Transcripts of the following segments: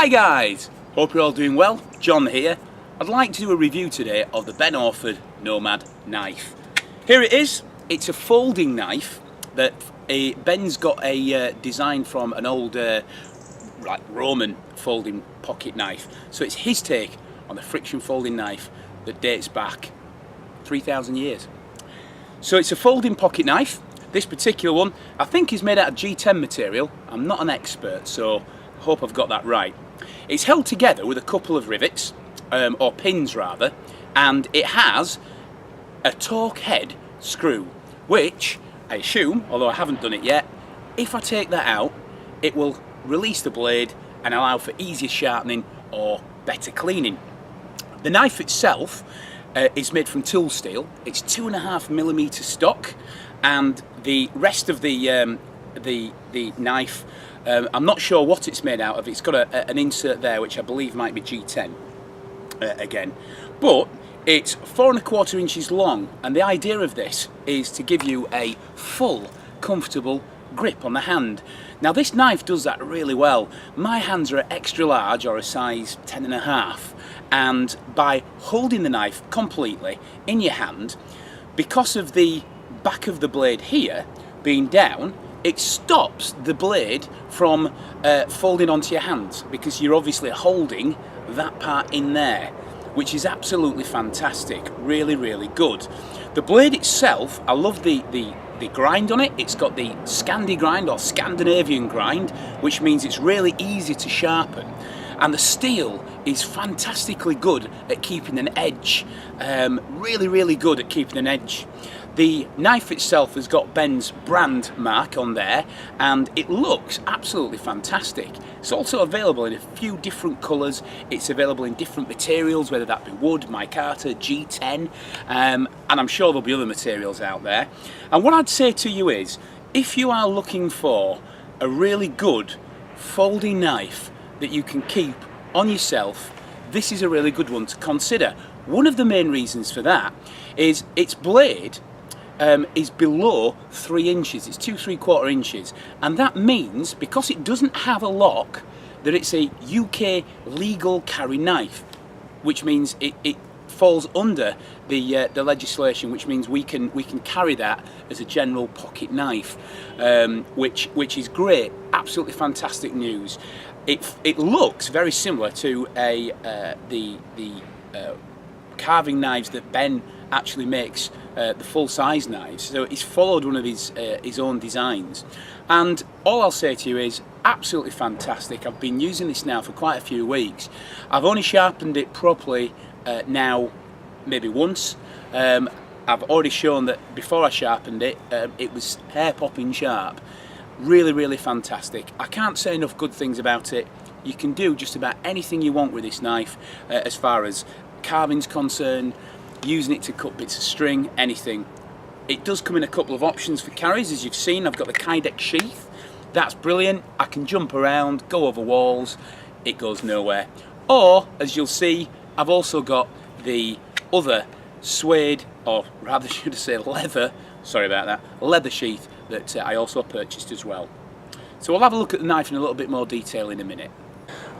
Hi guys, hope you're all doing well. John here. I'd like to do a review today of the Ben Orford Nomad knife. Here it is. It's a folding knife that Ben's got a design from an old like Roman folding pocket knife. So it's his take on the friction folding knife that dates back 3,000 years. So it's a folding pocket knife. This particular one I think is made out of G10 material. I'm not an expert, so I hope I've got that right. It's held together with a couple of rivets, or pins rather, and it has a torque head screw, which I assume, although I haven't done it yet, if I take that out, it will release the blade and allow for easier sharpening or better cleaning. The knife itself is made from tool steel. It's 2.5mm stock, and the rest of the knife, I'm not sure what it's made out of. It's got an insert there which I believe might be G10 again, but it's 4¼ inches long, and the idea of this is to give you a full, comfortable grip on the hand. Now this knife does that really well. My hands are extra large, or a size 10.5, and by holding the knife completely in your hand, because of the back of the blade here being down, it stops the blade from folding onto your hands, because you're obviously holding that part in there, which is absolutely fantastic. Really good. The blade itself, I love the grind on it. It's got the Scandi grind, or Scandinavian grind, which means it's really easy to sharpen, and the steel is fantastically good at keeping an edge. Really good at keeping an edge. The knife itself has got Ben's brand mark on there, and it looks absolutely fantastic. It's also available in a few different colours. It's available in different materials, whether that be wood, micarta, G10, and I'm sure there'll be other materials out there. And what I'd say to you is, if you are looking for a really good folding knife that you can keep on yourself, this is a really good one to consider. One of the main reasons for that is its blade is below 3 inches. It's 2 3/4 inches, and that means, because it doesn't have a lock, that it's a UK legal carry knife, which means it falls under the legislation, which means we can carry that as a general pocket knife, which is great. Absolutely fantastic news. It looks very similar to the carving knives that Ben actually makes, the full-size knives. So he's followed one of his own designs, and all I'll say to you is absolutely fantastic. I've been using this now for quite a few weeks. I've only sharpened it properly now maybe once. I've already shown that before I sharpened it, it was hair-popping sharp. Really fantastic. I can't say enough good things about it. You can do just about anything you want with this knife, as far as carving's concerned, using it to cut bits of string, anything. It does come in a couple of options for carries, as you've seen. I've got the Kydex sheath. That's brilliant. I can jump around, go over walls, it goes nowhere. Or, as you'll see, I've also got the other suede, or rather should I say leather, sorry about that, leather sheath that I also purchased as well. So we'll have a look at the knife in a little bit more detail in a minute.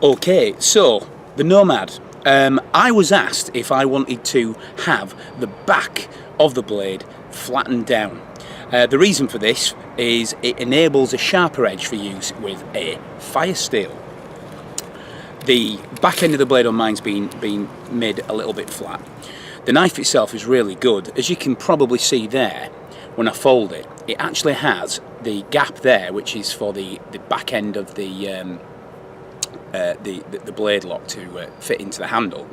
Okay, so the Nomad. I was asked if I wanted to have the back of the blade flattened down. The reason for this is it enables a sharper edge for use with a fire steel. The back end of the blade on mine's been made a little bit flat. The knife itself is really good. As you can probably see there, when I fold it, it actually has the gap there, which is for the back end of the blade lock to fit into the handle.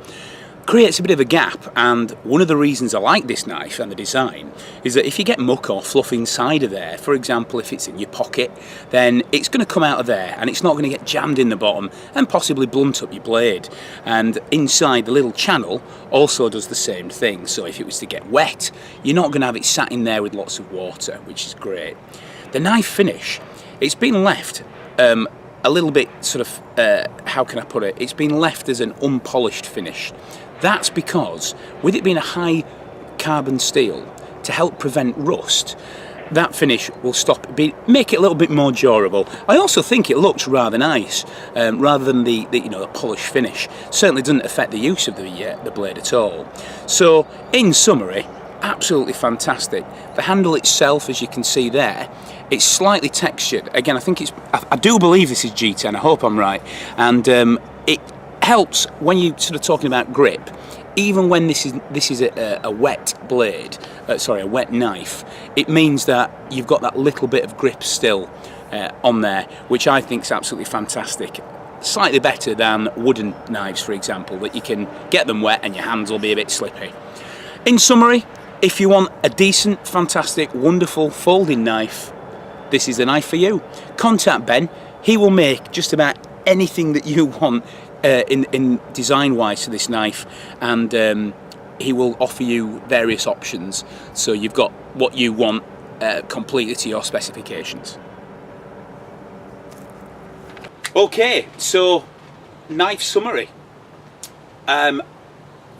Creates a bit of a gap, and one of the reasons I like this knife and the design is that if you get muck or fluff inside of there, for example if it's in your pocket, then it's going to come out of there and it's not going to get jammed in the bottom and possibly blunt up your blade. And inside the little channel also does the same thing, so if it was to get wet, you're not going to have it sat in there with lots of water, which is great. The knife finish, it's been left a little bit sort of, how can I put it, it's been left as an unpolished finish. That's because, with it being a high carbon steel, to help prevent rust, that finish will make it a little bit more durable. I also think it looks rather nice, rather than the the polished finish. Certainly doesn't affect the use of the blade at all. So in summary, absolutely fantastic. The handle itself, as you can see there, it's slightly textured. Again, I do believe this is G10. I hope I'm right, and it helps when you sort of talking about grip. Even when this is a wet blade, a wet knife, it means that you've got that little bit of grip still on there, which I think is absolutely fantastic. Slightly better than wooden knives, for example, that you can get them wet and your hands will be a bit slippy. In summary, if you want a decent, fantastic, wonderful folding knife, this is the knife for you. Contact Ben. He will make just about anything that you want in design-wise for this knife, and he will offer you various options, so you've got what you want completely to your specifications. Okay, so knife summary.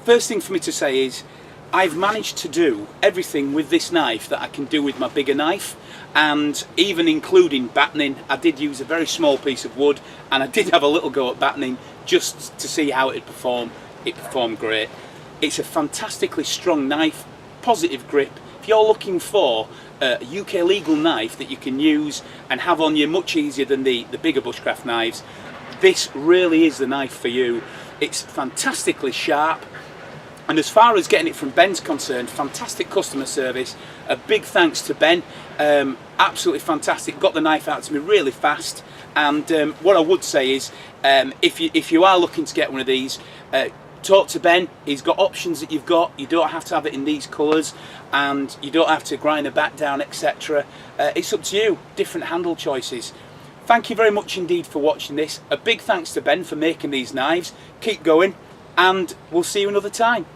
First thing for me to say is I've managed to do everything with this knife that I can do with my bigger knife, and even including battening. I did use a very small piece of wood, and I did have a little go at battening just to see how it'd perform. It performed great. It's a fantastically strong knife, positive grip. If you're looking for a UK legal knife that you can use and have on you much easier than the bigger bushcraft knives, this really is the knife for you. It's fantastically sharp. And as far as getting it from Ben's concerned, fantastic customer service. A big thanks to Ben. Absolutely fantastic. Got the knife out to me really fast. And what I would say is, if you are looking to get one of these, talk to Ben. He's got options that you've got. You don't have to have it in these colours, and you don't have to grind the back down, etc. It's up to you. Different handle choices. Thank you very much indeed for watching this. A big thanks to Ben for making these knives. Keep going, and we'll see you another time.